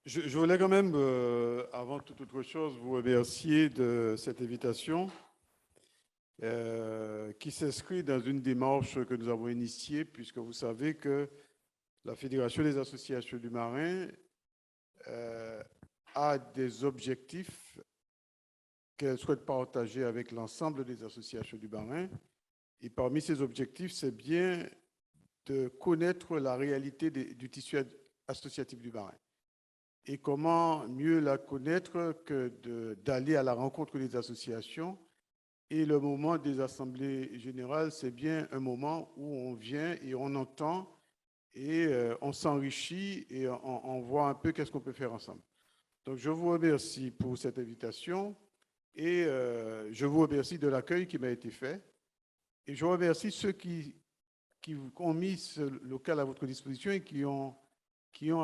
Je voulais quand même, avant toute autre chose, vous remercier de cette invitation qui s'inscrit dans une démarche que nous avons initiée, puisque vous savez que la Fédération des associations du marin euh, a des objectifs qu'elle souhaite partager avec l'ensemble des associations du marin. Et parmi ces objectifs, c'est bien de connaître la réalité du tissu associatif du marin. Et comment mieux la connaître que d'aller à la rencontre des associations. Et le moment des assemblées générales, c'est bien un moment où on vient et on entend et on s'enrichit et on voit un peu qu'est-ce qu'on peut faire ensemble. Donc, je vous remercie pour cette invitation et je vous remercie de l'accueil qui m'a été fait. Et je remercie ceux qui ont mis ce local à votre disposition et qui ont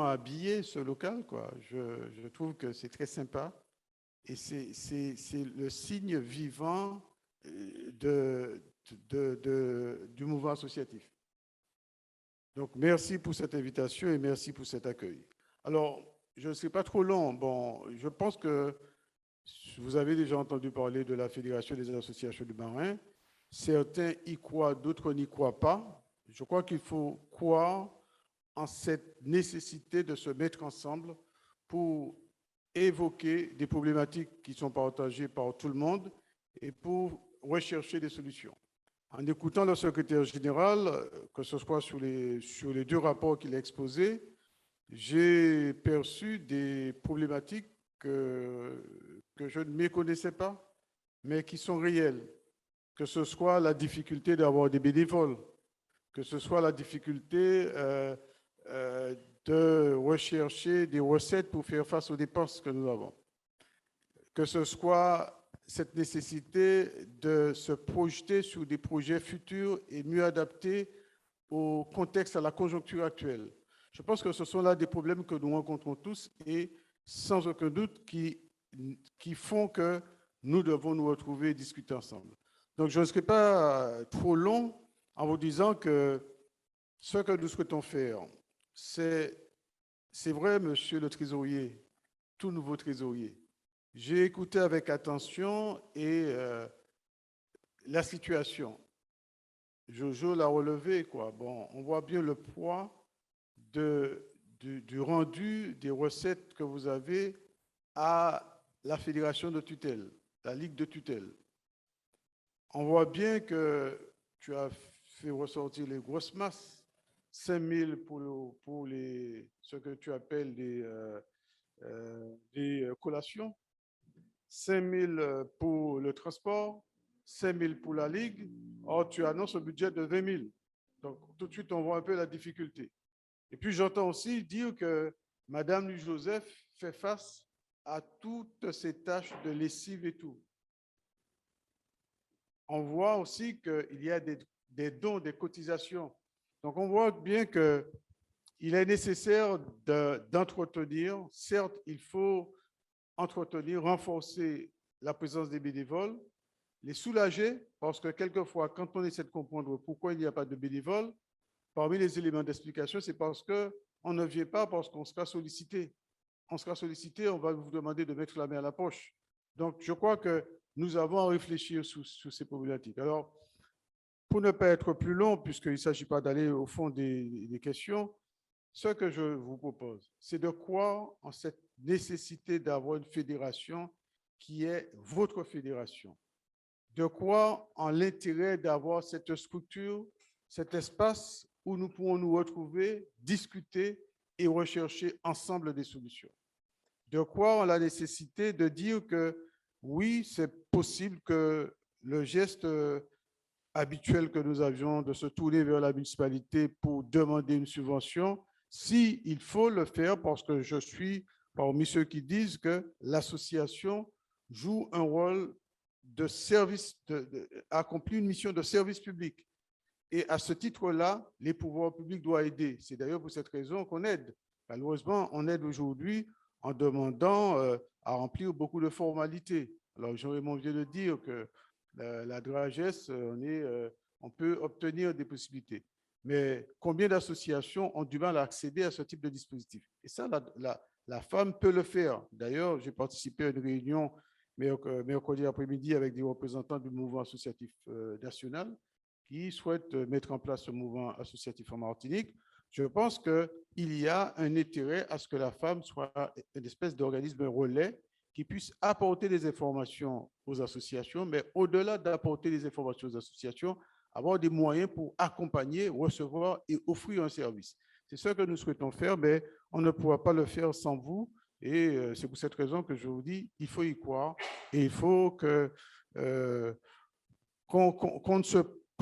habillé ce local, quoi. Je trouve que c'est très sympa et c'est le signe vivant du mouvement associatif. Donc, merci pour cette invitation et merci pour cet accueil. Alors, je ne serai pas trop long. Bon, je pense que vous avez déjà entendu parler de la Fédération des associations du marin. Certains y croient, d'autres n'y croient pas. Je crois qu'il faut croire en cette nécessité de se mettre ensemble pour évoquer des problématiques qui sont partagées par tout le monde et pour rechercher des solutions. En écoutant le secrétaire général, que ce soit sur les deux rapports qu'il a exposés, j'ai perçu des problématiques que je ne méconnaissais pas, mais qui sont réelles. Que ce soit la difficulté d'avoir des bénévoles, que ce soit la difficulté de rechercher des recettes pour faire face aux dépenses que nous avons, que ce soit cette nécessité de se projeter sur des projets futurs et mieux adaptés au contexte, à la conjoncture actuelle. Je pense que ce sont là des problèmes que nous rencontrons tous et sans aucun doute qui font que nous devons nous retrouver et discuter ensemble. Donc, je ne serai pas trop long en vous disant que ce que nous souhaitons faire, c'est vrai, monsieur le trésorier, tout nouveau trésorier. J'ai écouté avec attention et la situation. Jojo l'a relevé, quoi. Bon, on voit bien le poids du rendu des recettes que vous avez à la fédération de tutelle, la ligue de tutelle. On voit bien que tu as fait ressortir les grosses masses, 5 000 pour ce que tu appelles des collations, 5 000 pour le transport, 5 000 pour la ligue. Or, tu annonces un budget de 20 000. Donc, tout de suite, on voit un peu la difficulté. Et puis, j'entends aussi dire que Madame Joseph fait face à toutes ces tâches de lessive et tout. On voit aussi qu'il y a des dons, des cotisations. Donc, on voit bien qu'il est nécessaire d'entretenir. Certes, il faut entretenir, renforcer la présence des bénévoles, les soulager, parce que quelquefois, quand on essaie de comprendre pourquoi il n'y a pas de bénévoles, parmi les éléments d'explication, c'est parce qu'on ne vient pas parce qu'on sera sollicité. On sera sollicité, on va vous demander de mettre la main à la poche. Donc, je crois que nous avons à réfléchir sur ces problématiques. Alors, pour ne pas être plus long, puisqu'il ne s'agit pas d'aller au fond des questions, ce que je vous propose, c'est de croire en cette nécessité d'avoir une fédération qui est votre fédération, de croire en l'intérêt d'avoir cette structure, cet espace où nous pourrons nous retrouver, discuter et rechercher ensemble des solutions, de croire en la nécessité de dire que oui, c'est possible que le geste habituel que nous avions de se tourner vers la municipalité pour demander une subvention, si il faut le faire, parce que je suis parmi ceux qui disent que l'association joue un rôle de service, accomplit une mission de service public. Et à ce titre-là, les pouvoirs publics doivent aider. C'est d'ailleurs pour cette raison qu'on aide. Malheureusement, on aide aujourd'hui en demandant à remplir beaucoup de formalités. Alors, Jean-Raymond vient de dire que la DRAGES, on peut obtenir des possibilités. Mais combien d'associations ont du mal à accéder à ce type de dispositif? Et ça, la femme peut le faire. D'ailleurs, j'ai participé à une réunion mercredi après-midi avec des représentants du mouvement associatif national qui souhaitent mettre en place ce mouvement associatif en Martinique. Je pense qu'il y a un intérêt à ce que la femme soit une espèce d'organisme relais qui puisse apporter des informations aux associations, mais au-delà d'apporter des informations aux associations, avoir des moyens pour accompagner, recevoir et offrir un service. C'est ce que nous souhaitons faire, mais on ne pourra pas le faire sans vous. Et c'est pour cette raison que je vous dis, il faut y croire et il faut qu'on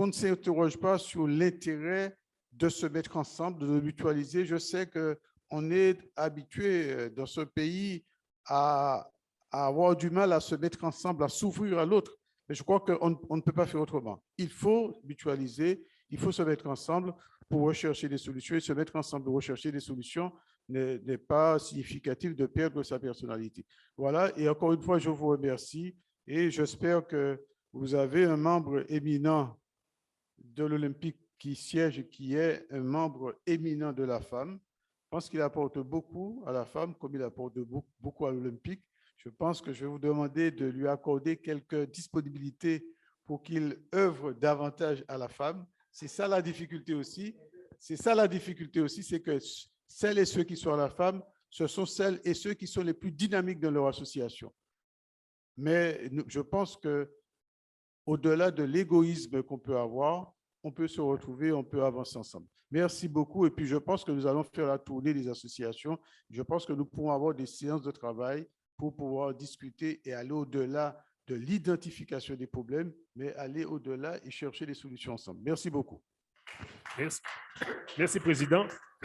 ne s'interroge pas sur l'intérêt de se mettre ensemble, de nous mutualiser. Je sais qu'on est habitué dans ce pays à avoir du mal à se mettre ensemble, à s'ouvrir à l'autre. Mais je crois qu'on ne peut pas faire autrement. Il faut mutualiser, il faut se mettre ensemble pour rechercher des solutions. Et se mettre ensemble pour rechercher des solutions n'est pas significatif de perdre sa personnalité. Voilà, et encore une fois, je vous remercie et j'espère que vous avez un membre éminent de l'Olympique qui siège et qui est un membre éminent de la femme. Je pense qu'il apporte beaucoup à la femme comme il apporte beaucoup à l'Olympique. Je pense que je vais vous demander de lui accorder quelques disponibilités pour qu'il œuvre davantage à la femme. C'est ça la difficulté aussi. C'est ça la difficulté aussi, c'est que celles et ceux qui sont à la femme, ce sont celles et ceux qui sont les plus dynamiques dans leur association. Mais je pense que au-delà de l'égoïsme qu'on peut avoir, on peut se retrouver, on peut avancer ensemble. Merci beaucoup. Et puis, je pense que nous allons faire la tournée des associations. Je pense que nous pourrons avoir des séances de travail pour pouvoir discuter et aller au-delà de l'identification des problèmes, mais aller au-delà et chercher des solutions ensemble. Merci beaucoup. Merci, Président.